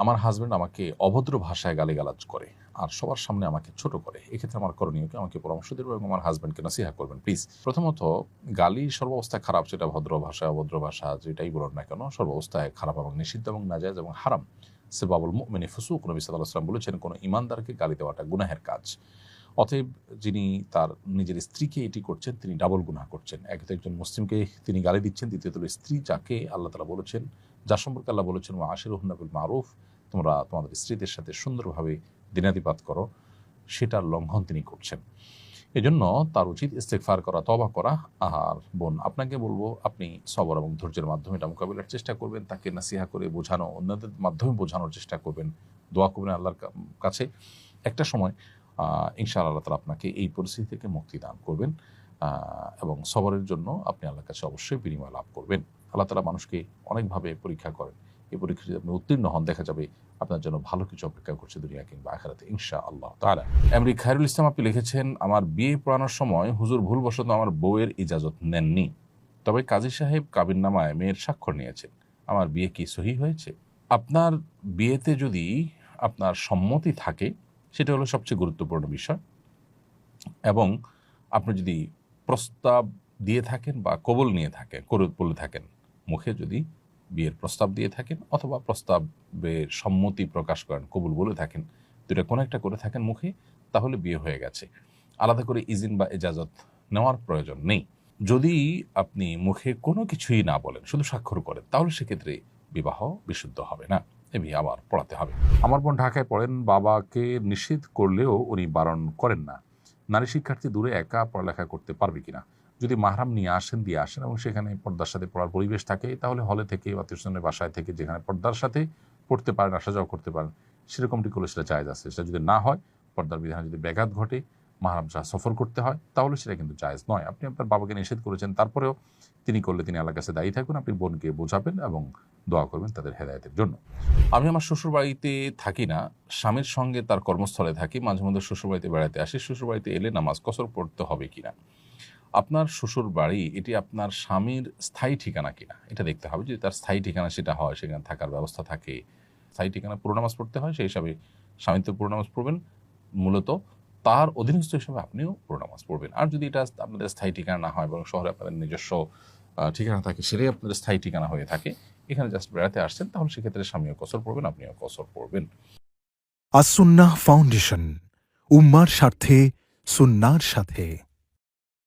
আমার হাজব্যান্ড আমাকে অভদ্র ভাষায় গালিগালাজ করে আর সবার সামনে আমাকে ছোট করে। এক্ষেত্রে আমার করণীয় কি? আমাকে পরামর্শ দেবেন এবং আমার হাজব্যান্ডকে নসিহা করবেন প্লিজ। প্রথমত, গালি সর্বাবস্থায় খারাপ, সেটা ভদ্র ভাষা অভদ্র ভাষা যেটাই বলুন না কেন, সর্বাবস্থায় খারাপ এবং নিষিদ্ধ এবং নাজায়েজ এবং হারাম। সিবাবুল মুমিনি ফুসুক, নবী সাল্লাল্লাহু আলাইহি ওয়াসাল্লাম বলেছেন, কোনো ইমানদারকে গালি দেওয়াটা গুনাহের কাজ। অতএব যিনি তার নিজের স্ত্রীকে এটি করছেন তিনি ডাবল গুনাহ করছেন। একে তো একজন মুসলিমকে তিনি গালি দিচ্ছেন, দ্বিতীয়ত স্ত্রী যাকে আল্লাহ তাআলা বলেছেন, যার সম্পর্কে আল্লাহ বলেছেন ওয়া আশিরুহুন্না বিল মারুফ, তোমরা তোমাদের স্ত্রীদের সাথে সুন্দরভাবে দিনাতিপাত করো, সেটার লঙ্ঘন তিনি করছেন। এজন্য তার উচিত ইস্তেগফার করা, তওবা করা। আর বোন, আপনাকে বলবো আপনি সবর এবং ধৈর্যের মাধ্যমে এটা মোকাবিলার চেষ্টা করবেন, তাকে নাসিহা করে বোঝানো, অন্যদের মাধ্যমে বোঝানোর চেষ্টা করবেন, দোয়া করবেন আল্লাহর কাছে। একটা সময় ইনশাআল্লাহ আল্লাহ তাআলা আপনাকে এই পরিস্থিতি থেকে মুক্তি দান করবেন এবং সবরের জন্য আপনি আল্লাহর কাছে অবশ্যই বিনিময় লাভ করবেন। আল্লাহ তাআলা মানুষকে অনেকভাবে পরীক্ষা করেন। এই পরীক্ষা যদি আপনি উত্তীর্ণ হন, দেখা যাবে আপনার জন্য ভালো কিছু অপেক্ষা করছে দুনিয়া কিংবা আখিরাতে ইনশাআল্লাহ তাআলা। এমরি খায়রুল ইসলাম আপনি লিখেছেন, আমার বিয়ে পড়ানোর সময় হুজুর ভুলবশত আমার বউয়ের ইজাজত নেননি, তবে কাজী সাহেব কাবিননামায় মেয়ের স্বাক্ষর নিয়েছেন, আমার বিয়ে কি সহিহ হয়েছে? আপনার বিয়েতে যদি আপনার সম্মতি থাকে সেটা হলো সবচেয়ে গুরুত্বপূর্ণ বিষয়, এবং আপনি যদি প্রস্তাব দিয়ে থাকেন বা কবুল নিয়ে থাকেন, বলে থাকেন, মুখে যদি বিয়ের প্রস্তাব দিয়ে থাকেন অথবা প্রস্তাবের সম্মতি প্রকাশ করেন, কবুল বলে থাকেন, দুটা কোনো একটা করে থাকেন মুখে, তাহলে বিয়ে হয়ে গেছে। আলাদা করে ইজিন বা এজাজত নেওয়ার প্রয়োজন নেই। যদি আপনি মুখে কোনো কিছুই না বলেন, শুধু স্বাক্ষর করেন, তাহলে সেক্ষেত্রে বিবাহ বিশুদ্ধ হবে না, এ বিয়ে আবার পড়াতে হবে। আমার বোন ঢাকায় পড়েন, বাবাকে নিষেধ করলেও উনি বারণ করেন না। নারী শিক্ষার্থী দূরে একা পড়ালেখা করতে পারবে কিনা? যদি মাহরাম নিয়ে আসেন, দিয়ে আসেন এবং সেখানে পর্দার সাথে পড়ার পরিবেশ থাকে, তাহলে হলে থেকে বা টিউশনের বাসায় থেকে যেখানে পর্দার সাথে পড়তে পারেন, আসা যাওয়া করতে পারেন, সেরকমটি করলে সেটা জায়েজ আছে। সেটা যদি না হয়, পর্দার বিধানে যদি ব্যাঘাত ঘটে, মাহরাম ছাড়া সফর করতে হয়, তাহলে সেটা কিন্তু জায়েজ নয়। আপনি আপনার বাবাকে নিষেধ করেছেন, তারপরেও তিনি করলে তিনি আল্লাহর কাছে দায়ী থাকুন। আপনি বোনকে বোঝাবেন এবং দোয়া করবেন তাদের হেদায়েতের জন্য। আমি আমার শ্বশুরবাড়িতে থাকি না, স্বামীর সঙ্গে তার কর্মস্থলে থাকি, মাঝে মধ্যে শ্বশুরবাড়িতে বেড়াতে আসি। শ্বশুরবাড়িতে এলে নামাজ কসর পড়তে হবে কিনা? আপনার শ্বশুর বাড়ি এটি আপনার স্বামীর স্থায়ী ঠিকানা কিনা এটা দেখতে হবে। যদি তার স্থায়ী ঠিকানা সেটা হয়, সেখানে থাকার ব্যবস্থা থাকে, স্থায়ী ঠিকানা পুরো নামাজ পড়তে হয়, সেই হিসাবে স্বামী তো পুরো নামাজ পড়বেন, মূলত তার অধীনস্থ হিসাবে আপনিও পুরো নামাজ পড়বেন। আর যদি এটা আপনাদের স্থায়ী ঠিকানা না হয়, বরং শহরে আপনাদের নিজস্ব ঠিকানা থাকে, সেটাই আপনাদের স্থায়ী ঠিকানা হয়ে থাকে, এখানে জাস্ট বেড়াতে আসছেন, তাহলে সেক্ষেত্রে স্বামীও কসর পড়বেন, আপনিও কসর পড়বেন। আসুন্নাহ ফাউন্ডেশন, উম্মার স্বার্থে সুন্নাহর সাথে।